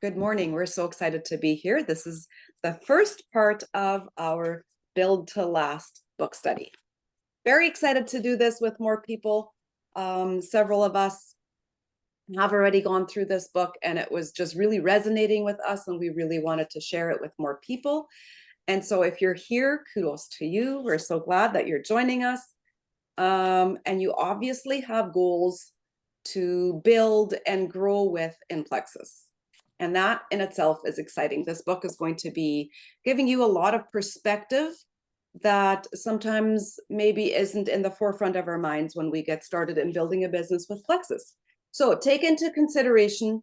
Good morning. We're so excited to be here. This is the first part of our Build to Last book study. Very excited to do this with more people. Several of us have already gone through this book and it was just really resonating with us, and we really wanted to share it with more people. And so if you're here, kudos to you. We're so glad that you're joining us. And you obviously have goals to build and grow with in Plexus. And that in itself is exciting. This book is going to be giving you a lot of perspective that sometimes maybe isn't in the forefront of our minds when we get started in building a business with Plexus. So take into consideration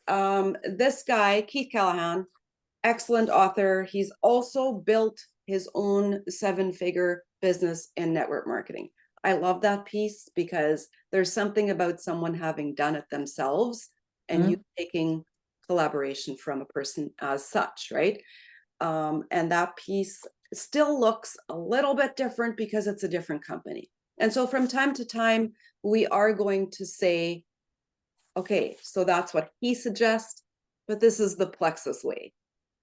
this guy, Keith Callahan, excellent author. He's also built his own 7-figure business in network marketing. I love that piece because there's something about someone having done it themselves and you taking collaboration from a person as such, right? And that piece still looks a little bit different because it's a different company. And so from time to time, we are going to say, okay, so that's what he suggests, but this is the Plexus way.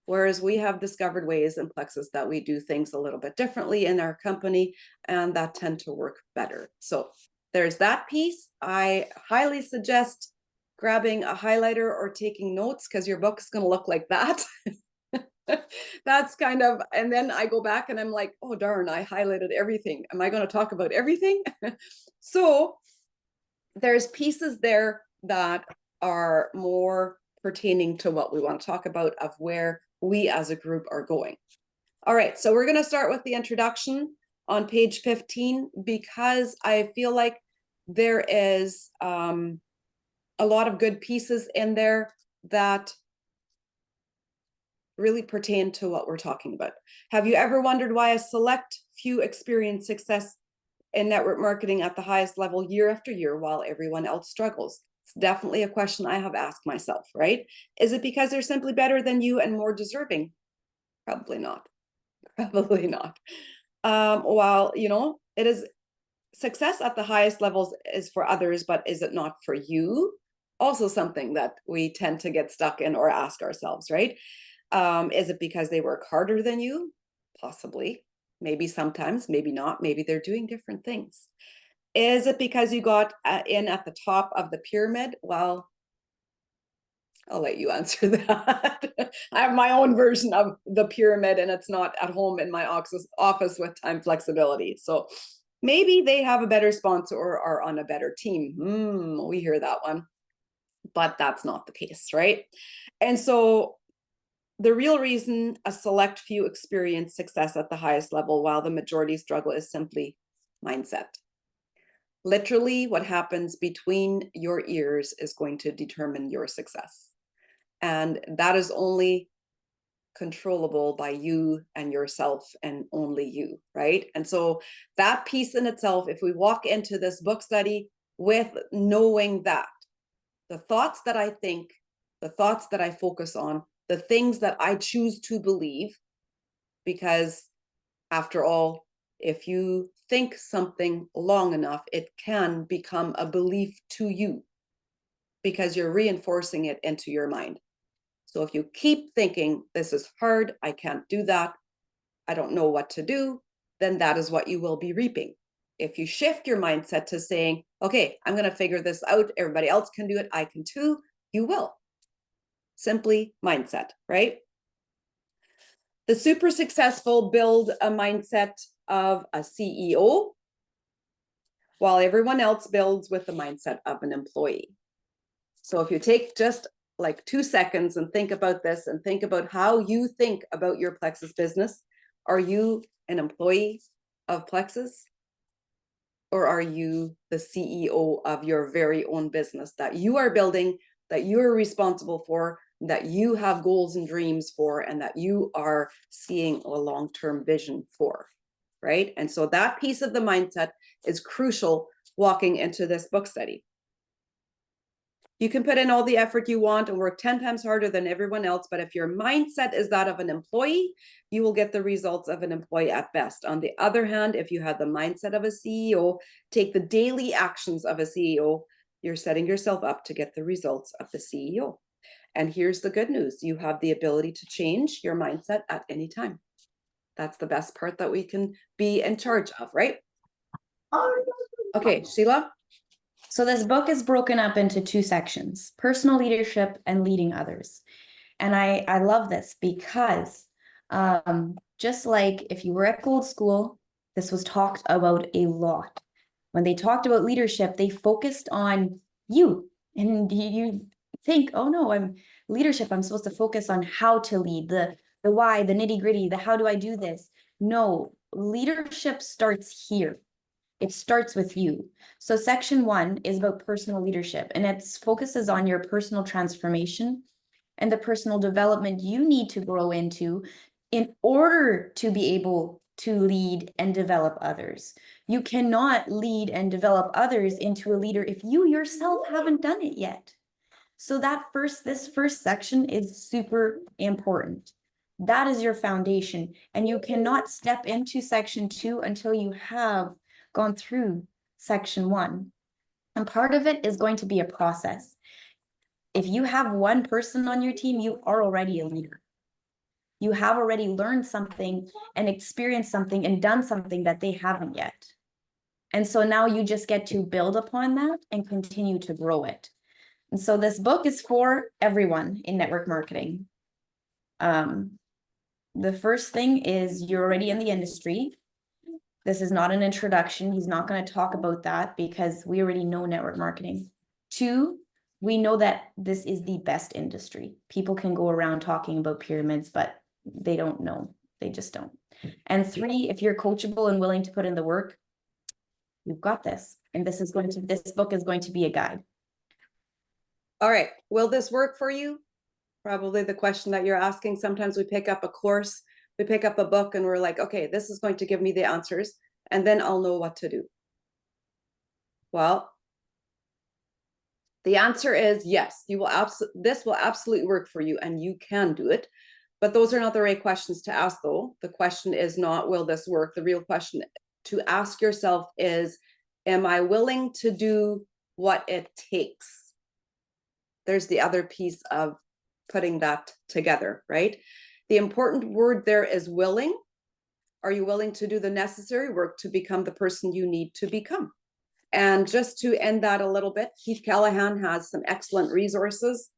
Whereas we have discovered ways in Plexus that we do things a little bit differently in our company and that tend to work better. So there's that piece. I highly suggest grabbing a highlighter or taking notes because your book is going to look like that. That's kind of, and then I go back and I'm like, oh darn, I highlighted everything. Am I going to talk about everything? So there's pieces there that are more pertaining to what we want to talk about of where we as a group are going. All right, so we're going to start with the introduction on page 15 because I feel like there is a lot of good pieces in there that really pertain to what we're talking about. Have you ever wondered why a select few experience success in network marketing at the highest level year after year while everyone else struggles? It's definitely a question I have asked myself, right? Is it because they're simply better than you and more deserving? Probably not. Probably not. While, it is success at the highest levels is for others, but is it not for you? Also something that we tend to get stuck in or ask ourselves, right? Is it because they work harder than you? Possibly. Maybe sometimes, maybe not. Maybe they're doing different things. Is it because you got in at the top of the pyramid? Well, I'll let you answer that. I have my own version of the pyramid and it's not at home in my office with time flexibility. So maybe they have a better sponsor or are on a better team. We hear that one, but that's not the case, right? And so the real reason a select few experience success at the highest level while the majority struggle is simply mindset. Literally, what happens between your ears is going to determine your success. And that is only controllable by you and yourself and only you, right? And so that piece in itself, if we walk into this book study with knowing that the thoughts that I think, the thoughts that I focus on, the things that I choose to believe, because after all, if you think something long enough, it can become a belief to you because you're reinforcing it into your mind. So if you keep thinking, this is hard, I can't do that, I don't know what to do, then that is what you will be reaping. If you shift your mindset to saying, okay, I'm going to figure this out, everybody else can do it, I can too, you will. Simply mindset, right? The super successful build a mindset of a CEO, while everyone else builds with the mindset of an employee. So if you take just like 2 seconds and think about this and think about how you think about your Plexus business, are you an employee of Plexus? Or are you the CEO of your very own business that you are building, that you're responsible for, that you have goals and dreams for, and that you are seeing a long-term vision for, right? And so that piece of the mindset is crucial walking into this book study. You can put in all the effort you want and work 10 times harder than everyone else, but if your mindset is that of an employee, you will get the results of an employee at best. On the other hand, if you have the mindset of a CEO, take the daily actions of a CEO, you're setting yourself up to get the results of the CEO. And here's the good news. You have the ability to change your mindset at any time. That's the best part that we can be in charge of, right? Okay, Sheila? So this book is broken up into two sections, personal leadership and leading others. And I love this because just like if you were at Gold School, this was talked about a lot. When they talked about leadership, they focused on you. And you think, oh no, I'm leadership. I'm supposed to focus on how to lead, the why, the nitty gritty, the how do I do this? No, leadership starts here. It starts with you. So section 1 is about personal leadership, and it focuses on your personal transformation and the personal development you need to grow into in order to be able to lead and develop others. You cannot lead and develop others into a leader if you yourself haven't done it yet. So this first section is super important. That is your foundation, and you cannot step into section 2 until you have gone through section 1. And part of it is going to be a process. If you have one person on your team, you are already a leader. You have already learned something and experienced something and done something that they haven't yet. And so now you just get to build upon that and continue to grow it. And so this book is for everyone in network marketing. The first thing is you're already in the industry. This is not an introduction. He's not going to talk about that because we already know network marketing. 2, we know that this is the best industry. People can go around talking about pyramids, but they don't know. They just don't. And 3, if you're coachable and willing to put in the work, you've got this. And this book is going to be a guide. All right. Will this work for you? Probably the question that you're asking. Sometimes we pick up a course, we pick up a book, and we're like, okay, this is going to give me the answers, and then I'll know what to do. Well, the answer is yes. This will absolutely work for you, and you can do it. But those are not the right questions to ask, though. The question is not, will this work? The real question to ask yourself is, am I willing to do what it takes? There's the other piece of putting that together, right? The important word there is willing. Are you willing to do the necessary work to become the person you need to become? And just to end that a little bit, Keith Callahan has some excellent resources.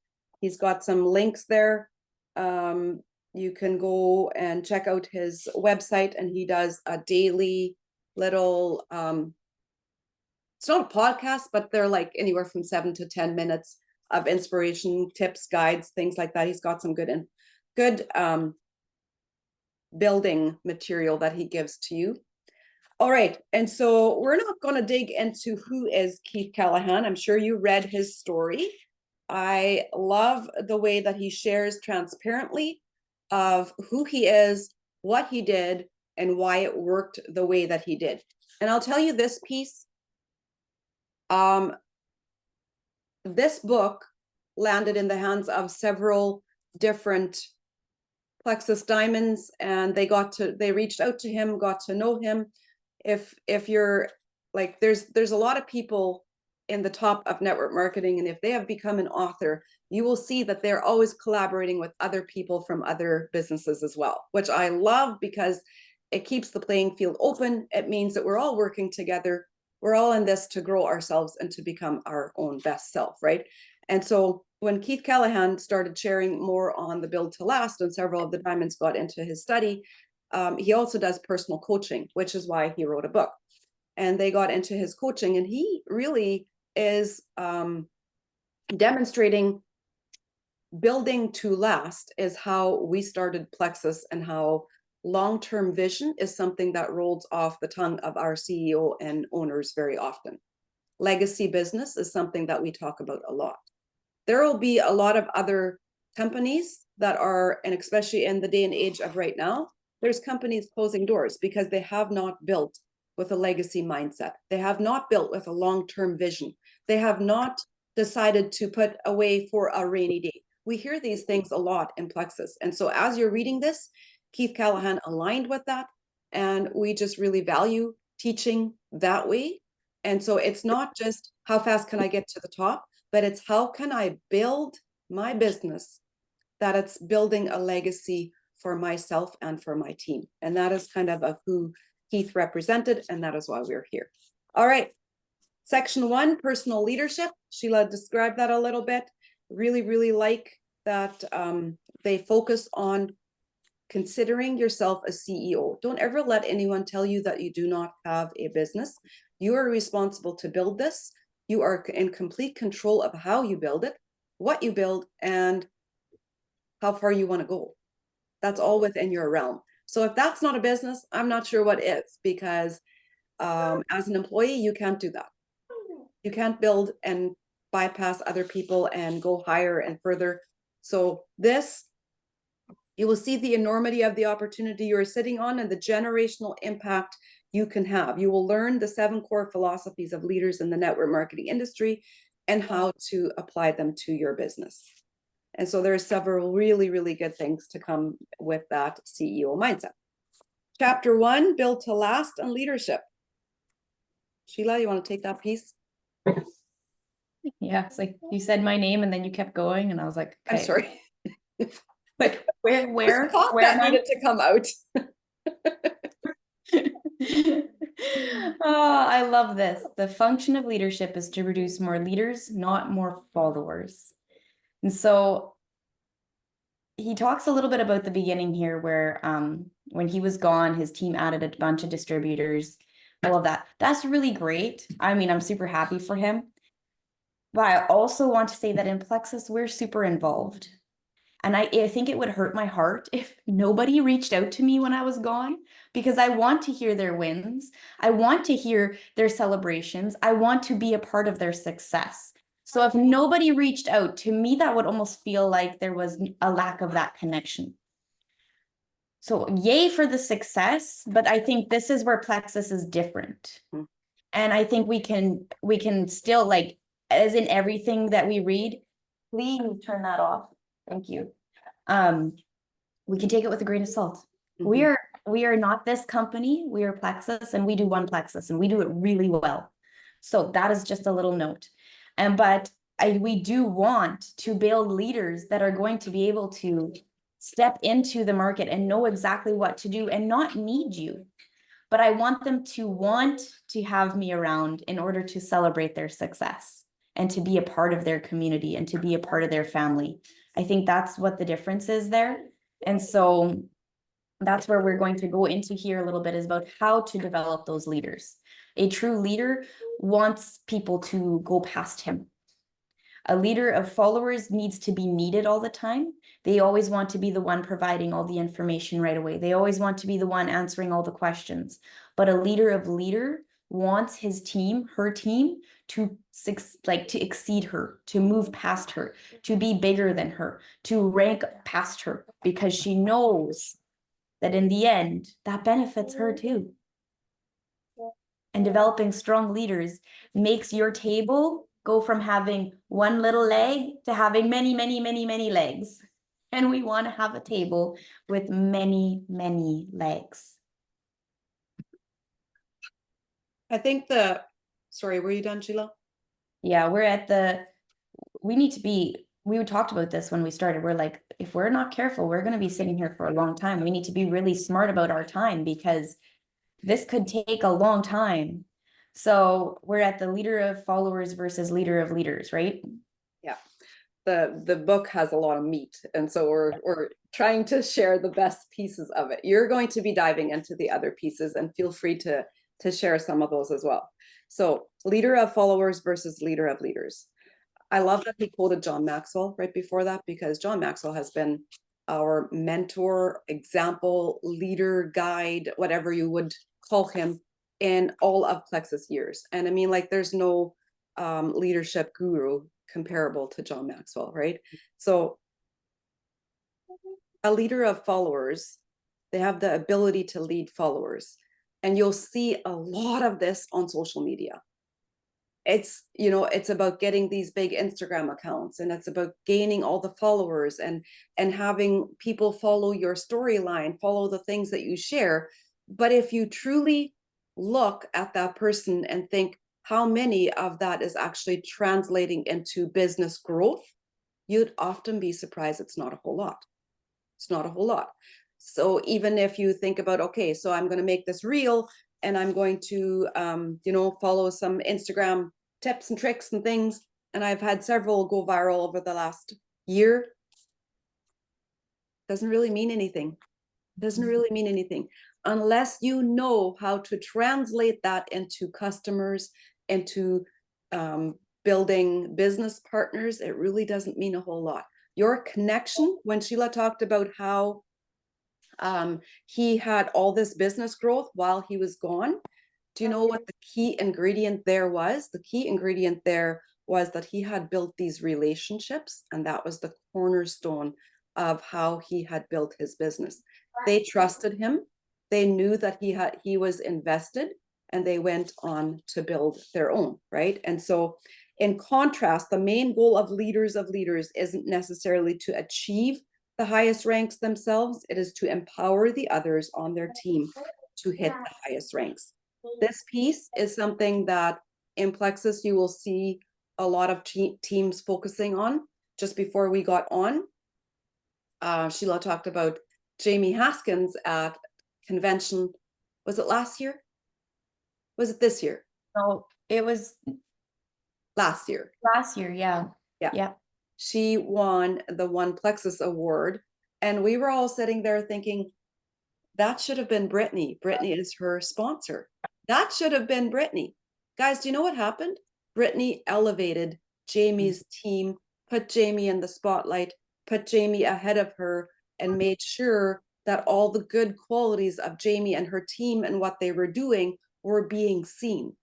He's got some links there. You can go and check out his website, and he does a daily little, it's not a podcast, but they're like anywhere from 7 to 10 minutes of inspiration, tips, guides, things like that. He's got some good building material that he gives to you. All right, and so we're not going to dig into who is Keith Callahan. I'm sure you read his story. I love the way that he shares transparently of who he is, what he did, and why it worked the way that he did. And I'll tell you this piece. This book landed in the hands of several different Plexus Diamonds, and they reached out to him, got to know him. If you're like, there's a lot of people in the top of network marketing, and if they have become an author, you will see that they're always collaborating with other people from other businesses as well, which I love because it keeps the playing field open. It means that we're all working together. We're all in this to grow ourselves and to become our own best self, right? And so when Keith Callahan started sharing more on the Build to Last, and several of the diamonds got into his study, he also does personal coaching, which is why he wrote a book. And they got into his coaching, and he really is demonstrating building to last is how we started Plexus, and how long-term vision is something that rolls off the tongue of our CEO and owners very often. Legacy business is something that we talk about a lot. There will be a lot of other companies that are, and especially in the day and age of right now, there's companies closing doors because they have not built with a legacy mindset. They have not built with a long-term vision. They have not decided to put away for a rainy day. We hear these things a lot in Plexus. And so as you're reading this, Keith Callahan aligned with that. And we just really value teaching that way. And so it's not just how fast can I get to the top, but it's how can I build my business, that it's building a legacy for myself and for my team. And that is kind of who Keith represented, and that is why we're here. All right. Section 1, personal leadership. Sheila described that a little bit. Really, really like that they focus on considering yourself a CEO. Don't ever let anyone tell you that you do not have a business. You are responsible to build this. You are in complete control of how you build it, what you build, and how far you want to go. That's all within your realm. So if that's not a business, I'm not sure what is, because as an employee, you can't do that. You can't build and bypass other people and go higher and further. So this, you will see the enormity of the opportunity you're sitting on and the generational impact you can have. You will learn the 7 core philosophies of leaders in the network marketing industry and how to apply them to your business. And so there are several really, really good things to come with that CEO mindset. Chapter 1, build to last and leadership. Sheila, you want to take that piece? Yeah, it's like you said my name and then you kept going, and I was like, I'm okay. sorry. Like where That am I? needed to come out. Oh, I love this. The function of leadership is to produce more leaders, not more followers. And so he talks a little bit about the beginning here where when he was gone, his team added a bunch of distributors, all of that. That's really great. I mean, I'm super happy for him. But I also want to say that in Plexus, we're super involved. And I think it would hurt my heart if nobody reached out to me when I was gone, because I want to hear their wins. I want to hear their celebrations. I want to be a part of their success. So if nobody reached out to me, that would almost feel like there was a lack of that connection. So yay for the success, but I think this is where Plexus is different. And I think we can still, like, as in everything that we read, please turn that off. Thank you. We can take it with a grain of salt. We are not this company. We are Plexus, and we do one Plexus, and we do it really well. So that is just a little note. But we do want to build leaders that are going to be able to step into the market and know exactly what to do and not need you. But I want them to want to have me around in order to celebrate their success and to be a part of their community and to be a part of their family. I think that's what the difference is there. And so that's where we're going to go into here a little bit, is about how to develop those leaders. A true leader wants people to go past him. A leader of followers needs to be needed all the time. They always want to be the one providing all the information right away. They always want to be the one answering all the questions. But a leader of leader wants his team, her team, to exceed her, to move past her, to be bigger than her, to rank past her, because she knows that in the end, that benefits her too. And developing strong leaders makes your table go from having one little leg to having many, many, many, many legs. And we want to have a table with many, many legs. I think sorry, were you done, Sheila? Yeah, we talked about this when we started. We're like, if we're not careful, we're going to be sitting here for a long time. We need to be really smart about our time, because this could take a long time. So we're at the leader of followers versus leader of leaders, right? Yeah. The book has a lot of meat, and so we're trying to share the best pieces of it. You're going to be diving into the other pieces, and feel free to share some of those as well. So leader of followers versus leader of leaders. I love that he quoted John Maxwell right before that, because John Maxwell has been our mentor, example, leader, guide, whatever you would call him, in all of Plexus years. And I mean, like, there's no leadership guru comparable to John Maxwell, right? So a leader of followers, they have the ability to lead followers. And you'll see a lot of this on social media. It's about getting these big Instagram accounts, and it's about gaining all the followers and having people follow your storyline, follow the things that you share. But if you truly look at that person and think, how many of that is actually translating into business growth? you'd often be surprised it's not a whole lot. It's not a whole lot. So even if you think about, okay, so I'm going to make this reel and I'm going to, follow some Instagram tips and tricks and things. And I've had several go viral over the last year. Doesn't really mean anything. Doesn't really mean anything unless you know how to translate that into customers, into building business partners. It really doesn't mean a whole lot. Your connection, when Sheila talked about how he had all this business growth while he was gone, do you know what the key ingredient there was? The key ingredient there was that he had built these relationships, and that was the cornerstone of how he had built his business. They trusted him. They knew that he was invested, and they went on to build their own, right? And so in contrast, the main goal of leaders isn't necessarily to achieve the highest ranks themselves. It is to empower the others on their team to hit the highest ranks. This piece is something that in Plexus you will see a lot of teams focusing on. Just before we got on, Sheila talked about Jamie Haskins at convention. Was it last year? Was it this year? So it was Last year. last year, yeah. Yeah. Yeah. She won the One Plexus Award, and we were all sitting there thinking, that should have been Brittany. Brittany is her sponsor. That should have been Brittany. Guys, do you know what happened? Brittany elevated Jamie's team, put Jamie in the spotlight, put Jamie ahead of her, and made sure that all the good qualities of Jamie and her team and what they were doing were being seen.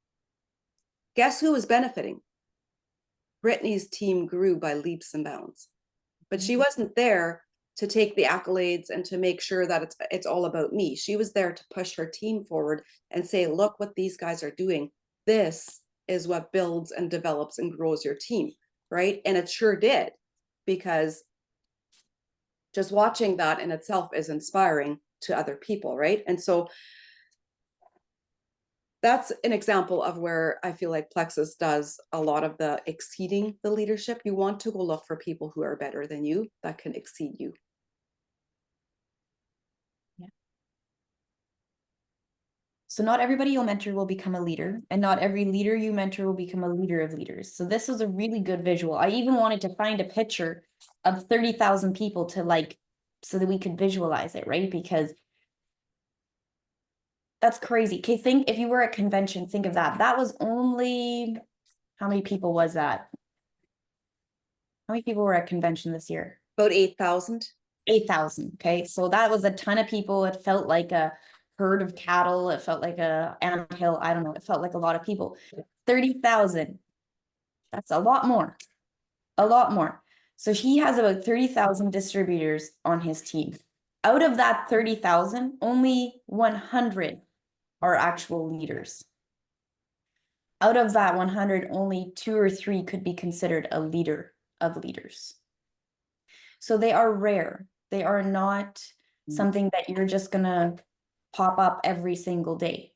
Guess who was benefiting? Brittany's team grew by leaps and bounds, but she wasn't there to take the accolades and to make sure that it's all about me. She was there to push her team forward and say, look what these guys are doing. This is what builds and develops and grows your team, right? And it sure did, because just watching that in itself is inspiring to other people, right? And so that's an example of where I feel like Plexus does a lot of the exceeding the leadership. You want to go look for people who are better than you, that can exceed you. So not everybody you'll mentor will become a leader, and not every leader you mentor will become a leader of leaders. So this is a really good visual. I even wanted to find a picture of 30,000 people to so that we could visualize it, right? Because that's crazy. Okay, think if you were at convention, think of that. That was only, how many people was that? How many people were at convention this year? About 8,000. 8,000. Okay, so that was a ton of people. It felt like a herd of cattle. It felt like a anthill. I don't know. It felt like a lot of people. 30,000. That's a lot more. A lot more. So he has about 30,000 distributors on his team. Out of that 30,000, only 100 are actual leaders. Out of that 100, only 2 or 3 could be considered a leader of leaders. So they are rare. They are not something that you're just gonna pop up every single day.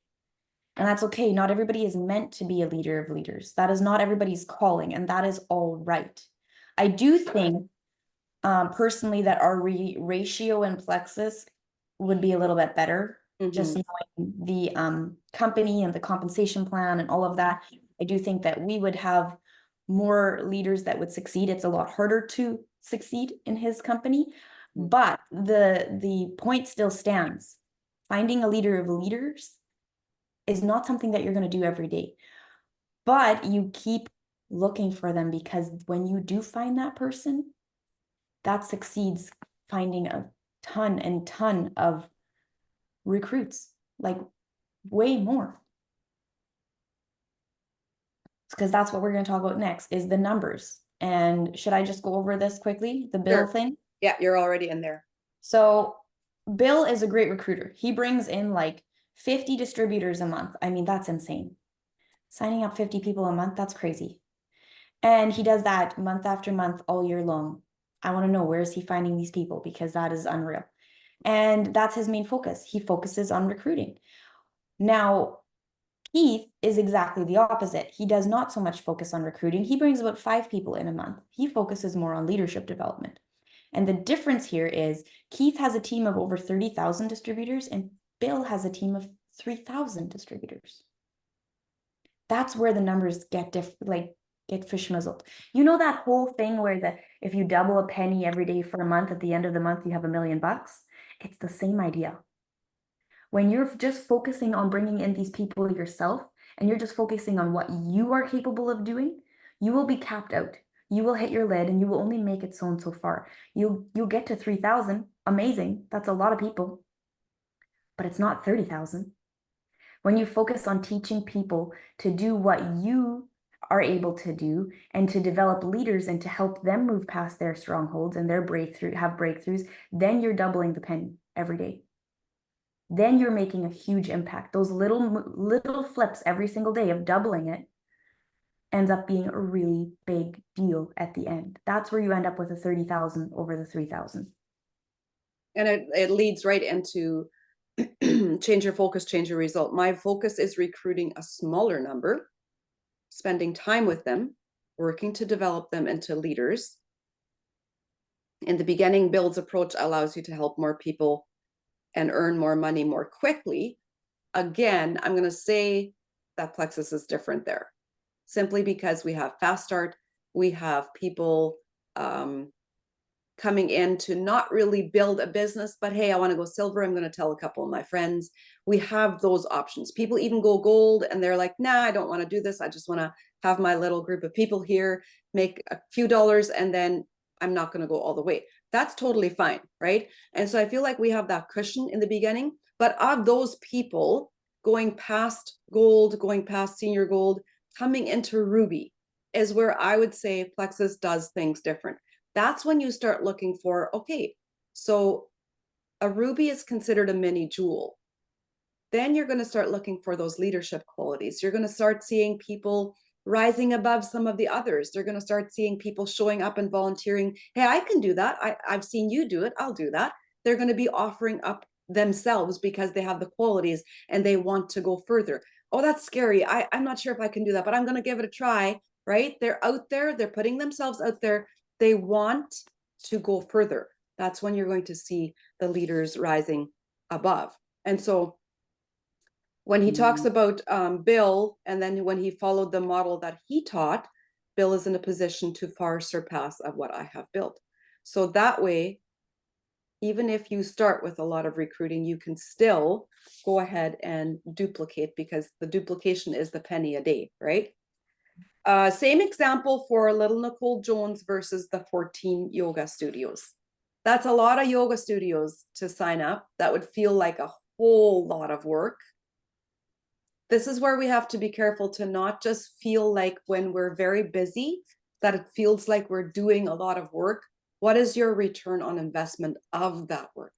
And that's okay. Not everybody is meant to be a leader of leaders. That is not everybody's calling, and that is all right. I do think personally that our ratio in Plexus would be a little bit better. Just knowing the company and the compensation plan and all of that. I do think that we would have more leaders that would succeed. It's a lot harder to succeed in his company, but the point still stands. Finding a leader of leaders is not something that you're going to do every day, but you keep looking for them, because when you do find that person, that succeeds finding a ton and ton of recruits, like way more. Because that's what we're going to talk about next, is the numbers. And should I just go over this quickly, the Bill thing? Yeah, you're already in there. So Bill is a great recruiter. He brings in like 50 distributors a month. I mean, that's insane. Signing up 50 people a month, that's crazy. And he does that month after month all year long. I want to know, where is he finding these people? Because that is unreal. And that's his main focus. He focuses on recruiting. Now, Keith is exactly the opposite. He does not so much focus on recruiting. He brings about 5 people in a month. He focuses more on leadership development. And the difference here is Keith has a team of over 30,000 distributors and Bill has a team of 3,000 distributors. That's where the numbers get get fish muzzled. You know that whole thing where if you double a penny every day for a month, at the end of the month you have $1 million? It's the same idea. When you're just focusing on bringing in these people yourself and you're just focusing on what you are capable of doing, you will be capped out. You will hit your lid and you will only make it so and so far. You'll get to 3,000. Amazing. That's a lot of people. But it's not 30,000. When you focus on teaching people to do what you are able to do and to develop leaders and to help them move past their strongholds and have breakthroughs, then you're doubling the penny every day. Then you're making a huge impact. Those little flips every single day of doubling it ends up being a really big deal at the end. That's where you end up with a 30,000 over the 3,000. And it leads right into change your focus, change your result. My focus is recruiting a smaller number, spending time with them, working to develop them into leaders. In the beginning, Bill's approach allows you to help more people and earn more money more quickly. Again, I'm going to say that Plexus is different there, simply because we have fast start, we have people coming in to not really build a business, but hey, I want to go silver, I'm going to tell a couple of my friends. We have those options. People even go gold and they're like, nah, I don't want to do this. I just want to have my little group of people here, make a few dollars, and then I'm not going to go all the way. That's totally fine, right? And so I feel like we have that cushion in the beginning, but of those people going past gold, going past senior gold, coming into Ruby is where I would say Plexus does things different. That's when you start looking for, okay, so a Ruby is considered a mini jewel. Then you're going to start looking for those leadership qualities. You're going to start seeing people rising above some of the others. They're going to start seeing people showing up and volunteering. Hey, I can do that. I've seen you do it. I'll do that. They're going to be offering up themselves because they have the qualities and they want to go further. Oh, that's scary. I'm not sure if I can do that, but I'm going to give it a try, right? They're out there. They're putting themselves out there. They want to go further. That's when you're going to see the leaders rising above. And so when he talks about Bill, and then when he followed the model that he taught, Bill is in a position to far surpass of what I have built. So that way, even if you start with a lot of recruiting, you can still go ahead and duplicate, because the duplication is the penny a day, right? Same example for little Nicole Jones versus the 14 yoga studios. That's a lot of yoga studios to sign up. That would feel like a whole lot of work. This is where we have to be careful to not just feel like when we're very busy, that it feels like we're doing a lot of work. What is your return on investment of that work,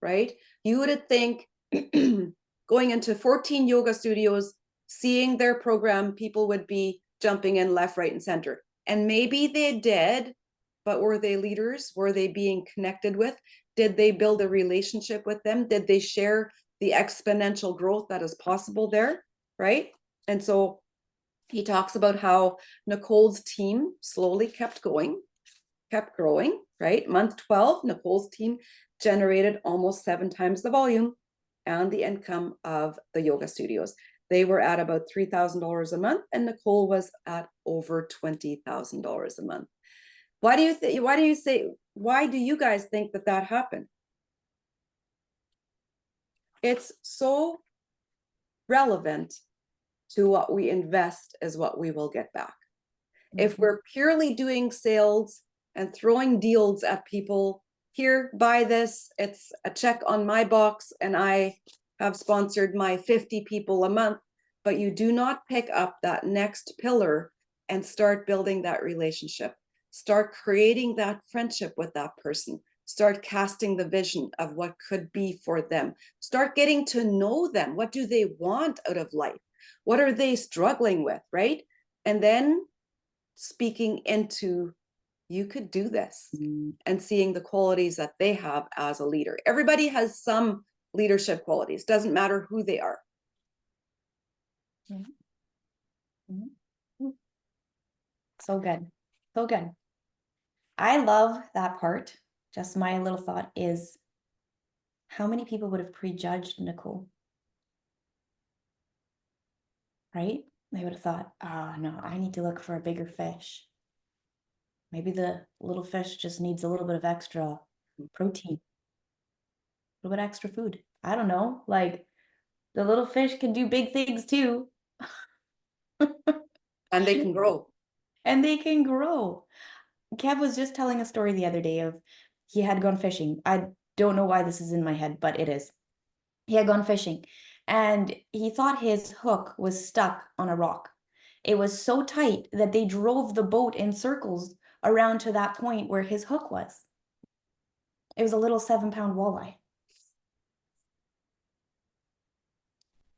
right? You would think going into 14 yoga studios, seeing their program, people would be jumping in left, right, and center. And maybe they did, but were they leaders? Were they being connected with? Did they build a relationship with them? Did they share the exponential growth that is possible there, right? And so he talks about how Nicole's team slowly kept growing, right? Month 12, Nicole's team generated almost 7 times the volume and the income of the yoga studios. They were at about $3,000 a month, and Nicole was at over $20,000 a month. Why do you guys think that happened? It's so relevant to what we invest is what we will get back. If we're purely doing sales and throwing deals at people, here, buy this, it's a check on my box, and I have sponsored my 50 people a month, but you do not pick up that next pillar and start building that relationship. Start creating that friendship with that person. Start casting the vision of what could be for them. Start getting to know them. What do they want out of life? What are they struggling with, right? And then speaking into, you could do this, and seeing the qualities that they have as a leader. Everybody has some leadership qualities, doesn't matter who they are. So good. So good. I love that part. Just my little thought is, how many people would have prejudged Nicole? Right? They would have thought, ah, no, I need to look for a bigger fish. Maybe the little fish just needs a little bit of extra protein, a little bit extra food. I don't know. Like, the little fish can do big things too. And they can grow. And they can grow. Kev was just telling a story the other day of he had gone fishing. I don't know why this is in my head, but it is. He had gone fishing and he thought his hook was stuck on a rock. It was so tight that they drove the boat in circles around to that point where his hook was. It was a little 7-pound walleye.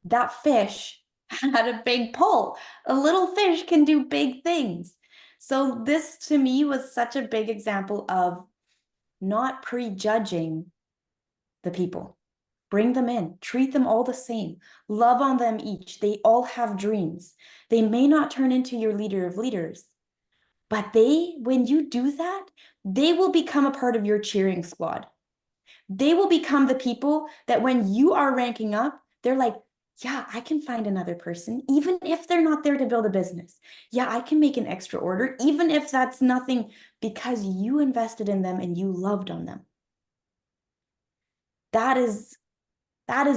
That fish had a big pull. A little fish can do big things. So this to me was such a big example of not prejudging the people. Bring them in, treat them all the same, love on them each. They all have dreams. They may not turn into your leader of leaders, but when you do that, they will become a part of your cheering squad. They will become the people that when you are ranking up, they're like, yeah, I can find another person, even if they're not there to build a business. Yeah, I can make an extra order, even if that's nothing, because you invested in them and you loved on them. That is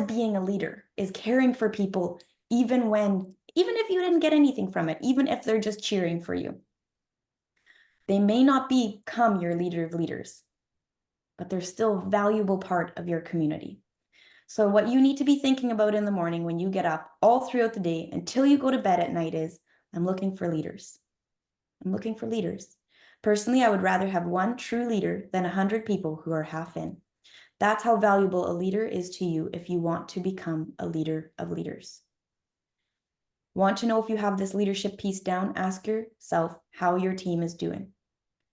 being a leader, is caring for people, even if you didn't get anything from it, even if they're just cheering for you. They may not become your leader of leaders, but they're still a valuable part of your community. So what you need to be thinking about in the morning when you get up, all throughout the day until you go to bed at night, is, I'm looking for leaders. I'm looking for leaders. Personally, I would rather have one true leader than 100 people who are half in. That's how valuable a leader is to you if you want to become a leader of leaders. Want to know if you have this leadership piece down? Ask yourself how your team is doing.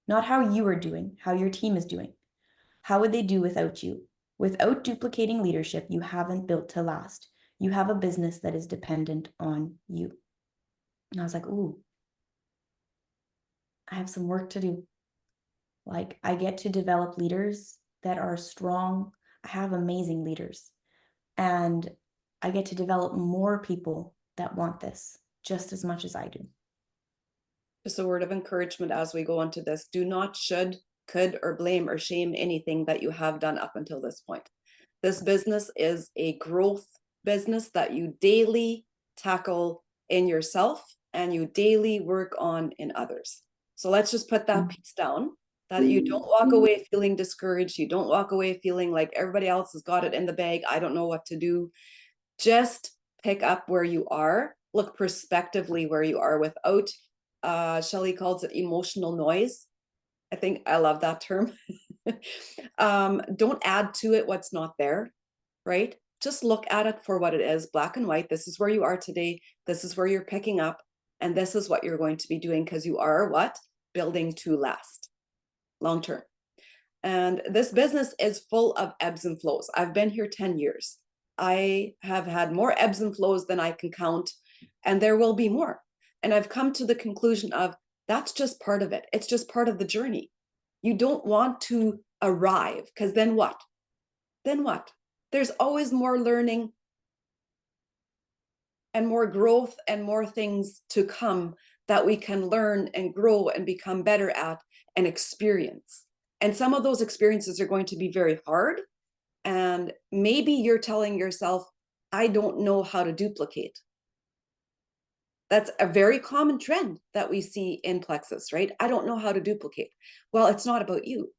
Not how you are doing, how your team is doing. How would they do without you? Without duplicating leadership, you haven't built to last. You have a business that is dependent on you. And I was like, ooh, I have some work to do. Like, I get to develop leaders that are strong. I have amazing leaders. And I get to develop more people that want this just as much as I do. Just a word of encouragement as we go into this. Do not should, could, or blame or shame anything that you have done up until this point. This business is a growth business that you daily tackle in yourself and you daily work on in others. So let's just put that piece down, that you don't walk away feeling discouraged. You don't walk away feeling like everybody else has got it in the bag. I don't know what to do. Just pick up where you are, look prospectively where you are without, Shelley calls it emotional noise. I think I love that term. Don't add to it what's not there, right? Just look at it for what it is, black and white. This is where you are today. This is where you're picking up. And this is what you're going to be doing, because you are what? Building to last, long term. And this business is full of ebbs and flows. I've been here 10 years. I have had more ebbs and flows than I can count, and there will be more. And I've come to the conclusion of that's just part of it. It's just part of the journey. You don't want to arrive, because then what? Then what? There's always more learning and more growth and more things to come that we can learn and grow and become better at and experience. And some of those experiences are going to be very hard. And maybe you're telling yourself, I don't know how to duplicate. That's a very common trend that we see in Plexus, right? I don't know how to duplicate. Well, it's not about you.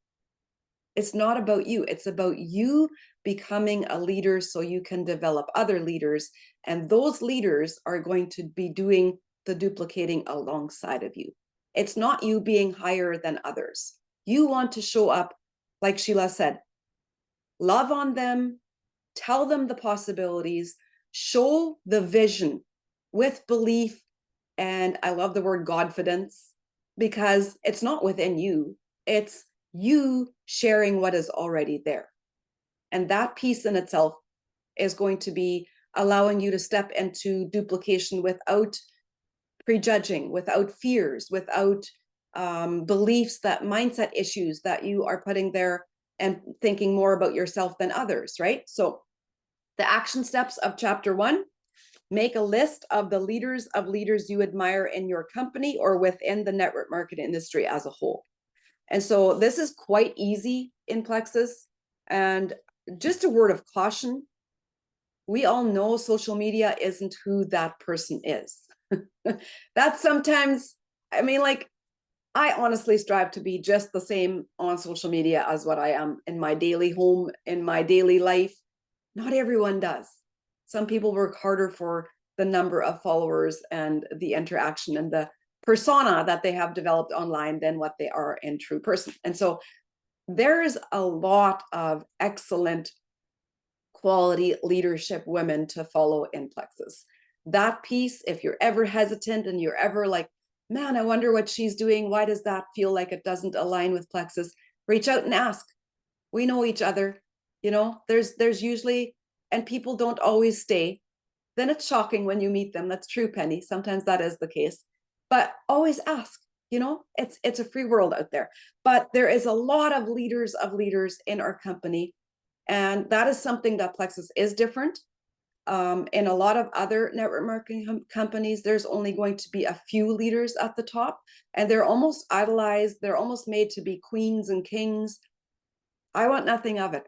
It's not about you. It's about you becoming a leader so you can develop other leaders. And those leaders are going to be doing the duplicating alongside of you. It's not you being higher than others. You want to show up, like Sheila said, love on them, tell them the possibilities, show the vision with belief. And I love the word Godfidence, because it's not within you. It's you sharing what is already there. And that piece in itself is going to be allowing you to step into duplication without prejudging, without fears, without beliefs, that mindset issues that you are putting there, and thinking more about yourself than others, right? So the action steps of chapter 1: make a list of the leaders you admire in your company or within the network marketing industry as a whole. And so this is quite easy in Plexus. And just a word of caution, we all know social media isn't who that person is. That's sometimes, I mean, like, I honestly strive to be just the same on social media as what I am in my daily home, in my daily life. Not everyone does. Some people work harder for the number of followers and the interaction and the persona that they have developed online than what they are in true person. And so there's a lot of excellent quality leadership women to follow in Plexus. That piece, if you're ever hesitant and you're ever like, man, I wonder what she's doing, why does that feel like it doesn't align with Plexus, reach out and ask. We know each other. You know, there's usually, and people don't always stay. Then it's shocking when you meet them. That's true, Penny. Sometimes that is the case. But always ask. You know, it's a free world out there. But there is a lot of leaders in our company. And that is something that Plexus is different. In a lot of other network marketing companies, there's only going to be a few leaders at the top, and they're almost idolized. They're almost made to be queens and kings. I want nothing of it.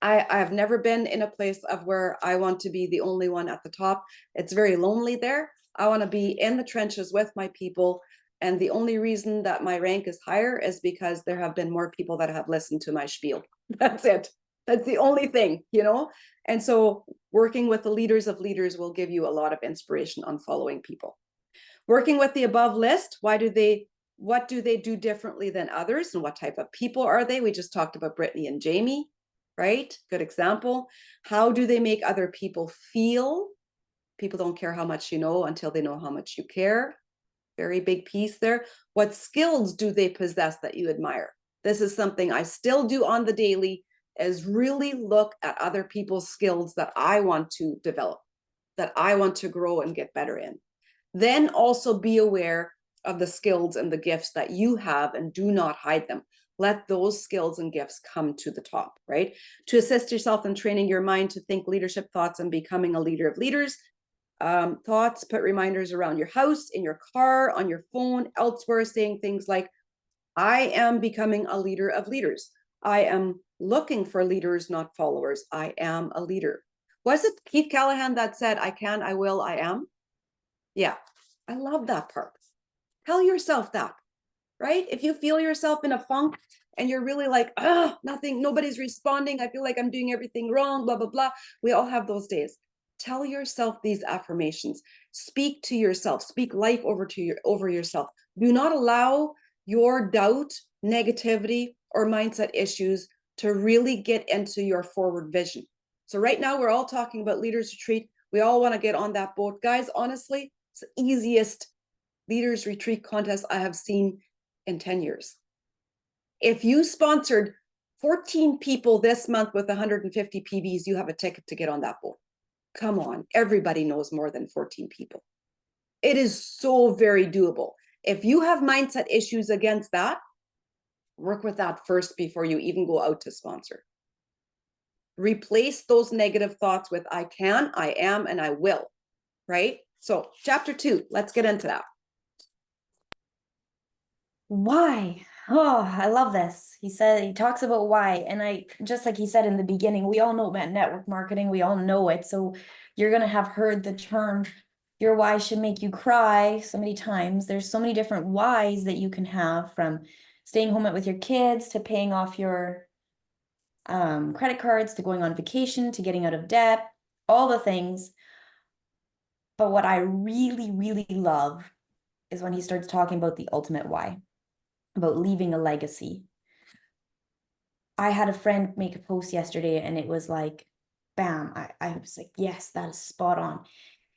I have never been in a place of where I want to be the only one at the top. It's very lonely there. I want to be in the trenches with my people. And the only reason that my rank is higher is because there have been more people that have listened to my spiel. That's it. That's the only thing, you know? And so working with the leaders of leaders will give you a lot of inspiration on following people. Working with the above list, what do they do differently than others, and what type of people are they? We just talked about Brittany and Jamie, right? Good example. How do they make other people feel? People don't care how much you know until they know how much you care. Very big piece there. What skills do they possess that you admire? This is something I still do on the daily, is really look at other people's skills that I want to develop, that I want to grow and get better in. Then also be aware of the skills and the gifts that you have, and do not hide them. Let those skills and gifts come to the top, right? To assist yourself in training your mind to think leadership thoughts and becoming a leader of leaders. Thoughts, put reminders around your house, in your car, on your phone, elsewhere, saying things like, I am becoming a leader of leaders. I am looking for leaders, not followers. I am a leader. Was it Keith Callahan that said, I can, I will, I am? Yeah, I love that part. Tell yourself that, right? If you feel yourself in a funk and you're really like, nothing, nobody's responding, I feel like I'm doing everything wrong, blah, blah, blah. We all have those days. Tell yourself these affirmations. Speak to yourself. Speak life over yourself. Do not allow your doubt, negativity, or mindset issues to really get into your forward vision. So right now we're all talking about Leaders Retreat. We all want to get on that boat. Guys, honestly, it's the easiest Leaders Retreat contest I have seen in 10 years. If you sponsored 14 people this month with 150 PVs, you have a ticket to get on that boat. Come on, everybody knows more than 14 people. It is so very doable. If you have mindset issues against that, work with that first before you even go out to sponsor. Replace those negative thoughts with I can, I am, and I will, right? So chapter 2, let's get into that. Why? Oh, I love this. He talks about why. And I, just like he said in the beginning, we all know about network marketing. We all know it. So you're going to have heard the term, your why should make you cry so many times. There's so many different whys that you can have, from staying home with your kids to paying off your credit cards, to going on vacation, to getting out of debt, all the things. But what I really, really love is when he starts talking about the ultimate why, about leaving a legacy. I had a friend make a post yesterday and it was like, bam, I was like, yes, that is spot on.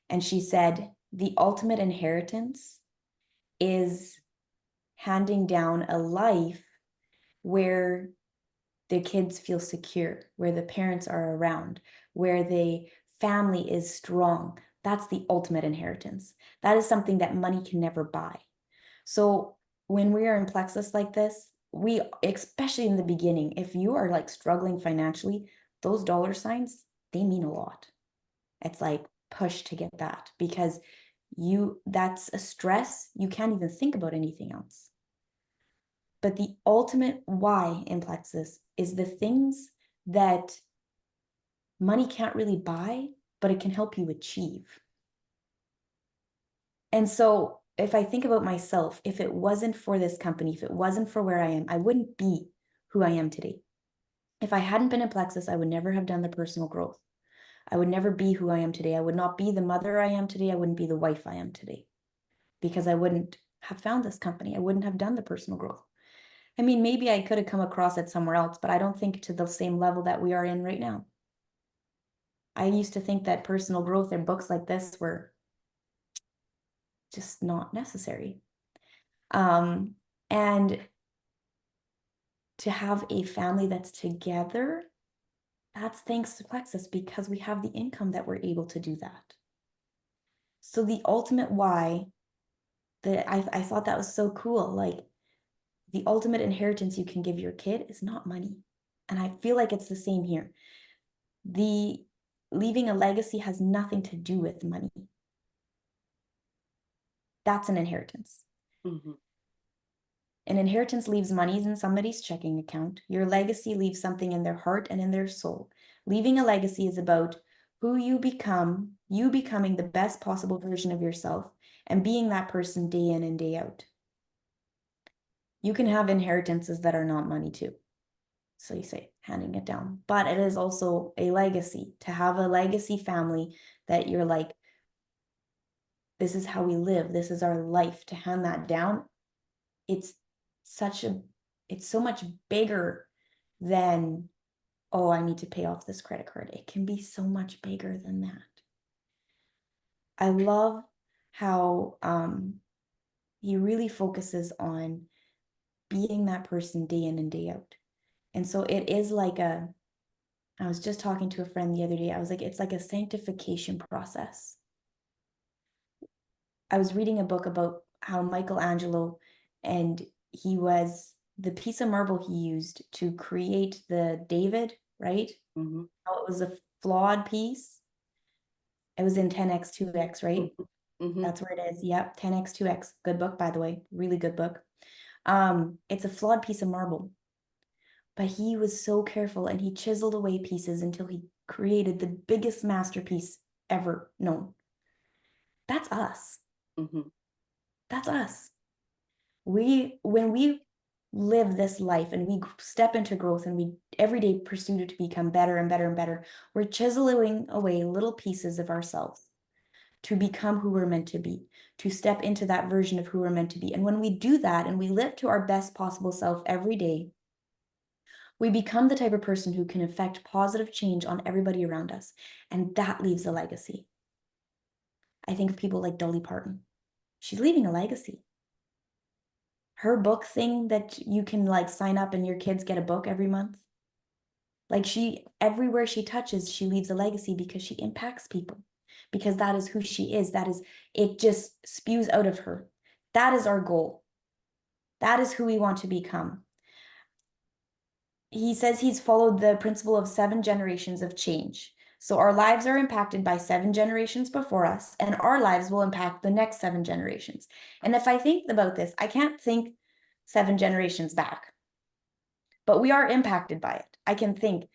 And she said, the ultimate inheritance is handing down a life where the kids feel secure, where the parents are around, where they family is strong, that's the ultimate inheritance. That is something that money can never buy. So when we are in plexus like this, we, especially in the beginning, if you are like struggling financially, those dollar signs, they mean a lot. It's like push to get that, because that's a stress. You can't even think about anything else. But the ultimate why in plexus is the things that money can't really buy, but it can help you achieve. And so if I think about myself, if it wasn't for this company, if it wasn't for where I am, I wouldn't be who I am today. If I hadn't been in plexus, I would never have done the personal growth. I would never be who I am today. I would not be the mother I am today. I wouldn't be the wife I am today, because I wouldn't have found this company. I wouldn't have done the personal growth. I mean, maybe I could have come across it somewhere else, but I don't think to the same level that we are in right now. I used to think that personal growth and books like this were just not necessary. And to have a family that's together, that's thanks to plexus, because we have the income that we're able to do that. So the ultimate why, that I thought that was so cool. Like, the ultimate inheritance you can give your kid is not money. And I feel like it's the same here. The leaving a legacy has nothing to do with money. That's an inheritance. Mm-hmm. An inheritance leaves money in somebody's checking account. Your legacy leaves something in their heart and in their soul. Leaving a legacy is about who you become, you becoming the best possible version of yourself, and being that person day in and day out. You can have inheritances that are not money too. So you say, handing it down. But it is also a legacy, to have a legacy family that you're like, this is how we live, this is our life. To hand that down, it's so much bigger than, oh, I need to pay off this credit card. It can be so much bigger than that. I love how he really focuses on being that person day in and day out. And so it is like I was just talking to a friend the other day. I was like, it's like a sanctification process. I was reading a book about how Michelangelo, and he was the piece of marble he used to create the David, right? Mm-hmm. How it was a flawed piece. It was in 10x 2x, right? Mm-hmm. That's where it is. Yep, 10x 2x. Good book, by the way. Really good book. It's a flawed piece of marble. But he was so careful, and he chiseled away pieces until he created the biggest masterpiece ever known. That's us. Mm-hmm. That's us. When we live this life and we step into growth and we every day pursue to become better and better and better, we're chiseling away little pieces of ourselves to become who we're meant to be, to step into that version of who we're meant to be. And when we do that and we live to our best possible self every day, we become the type of person who can affect positive change on everybody around us. And that leaves a legacy. I think of people like Dolly Parton. She's leaving a legacy. Her book thing that you can like sign up and your kids get a book every month. Like, everywhere she touches, she leaves a legacy because she impacts people, because that is who she is. It just spews out of her. That is our goal. That is who we want to become. He says he's followed the principle of 7 generations of change. So our lives are impacted by 7 generations before us, and our lives will impact the next 7 generations. And if I think about this, I can't think 7 generations back, but we are impacted by it. I can think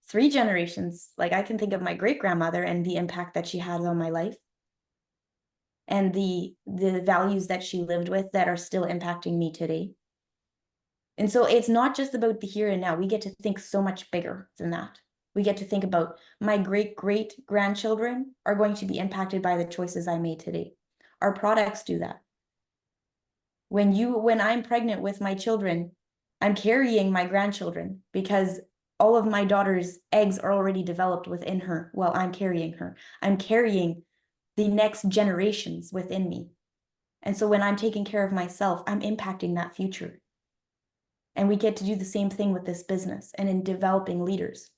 3 generations, like I can think of my great-grandmother and the impact that she had on my life, and the values that she lived with that are still impacting me today. And so it's not just about the here and now. We get to think so much bigger than that. We get to think about my great-great-grandchildren are going to be impacted by the choices I made today. Our products do that. When I'm pregnant with my children, I'm carrying my grandchildren, because all of my daughter's eggs are already developed within her while I'm carrying her. I'm carrying the next generations within me. And so when I'm taking care of myself, I'm impacting that future. And we get to do the same thing with this business and in developing leaders.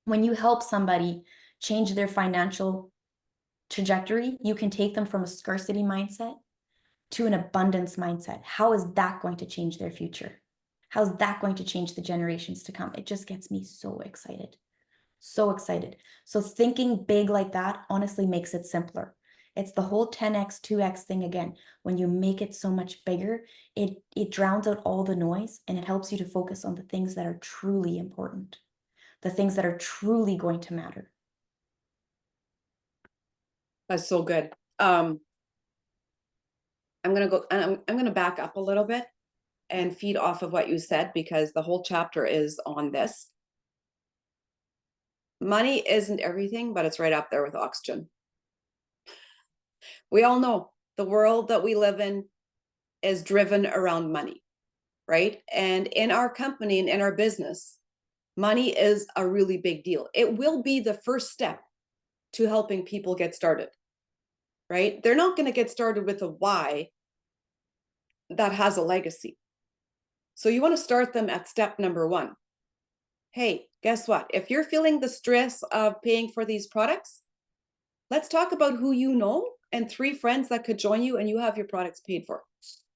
When you help somebody change their financial trajectory. You can take them from a scarcity mindset to an abundance mindset. How is that going to change their future? How's that going to change the generations to come? It just gets me so excited. So excited. So thinking big like that honestly makes it simpler. It's the whole 10x, 2x thing again. When you make it so much bigger, it drowns out all the noise and it helps you to focus on the things that are truly important, the things that are truly going to matter. That's so good. I'm gonna back up a little bit and feed off of what you said, because the whole chapter is on this. Money isn't everything, but it's right up there with oxygen. We all know the world that we live in is driven around money, right? And in our company and in our business, money is a really big deal. It will be the first step to helping people get started, right? They're not going to get started with a why that has a legacy. So you want to start them at step number one. Hey, guess what? If you're feeling the stress of paying for these products, let's talk about who you know and 3 friends that could join you and you have your products paid for,